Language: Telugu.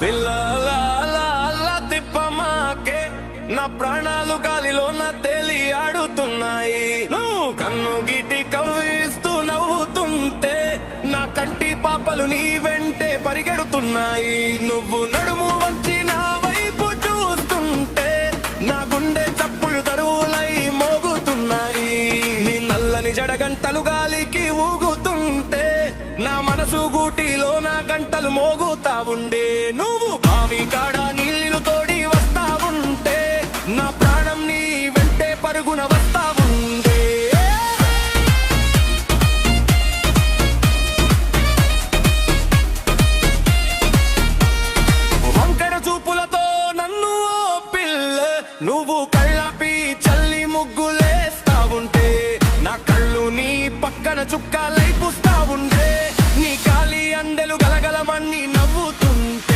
పిల్ల తిప్పమాకే నా ప్రాణాలు గాలిలోన తేలి ఆడుతున్నాయి. నువ్వు కన్ను గీటి కవ్విస్తూ నవ్వుతుంటే నా కంటి పాపలు నీ వెంటే పరిగెడుతున్నాయి. నువ్వు నడుము వంచి నా వైపు చూస్తుంటే నా గుండె చప్పులు తరువులై మోగుతున్నాయి. నీ నల్లని జడగంటలు గాలికి ఊగుతుంటే నా మనసు గూటిలో నా గంటలు మోగుతా ఉండే. నువ్వు బావి కాడ నీళ్లు తోడి వస్తా ఉంటే నా ప్రాణం నీ వెంటే పరుగున వస్తా ఉండే. వంకర చూపులతో నన్ను ఓ పిల్ల నువ్వు కళ్ళపి చల్లి ముగ్గులేస్తా ఉంటే నా కళ్ళు నీ పక్కన చుక్కలై పూస్తా ఉండే. నీ కాలి అందెలు గలగలమన్ని నవ్వుతుంటే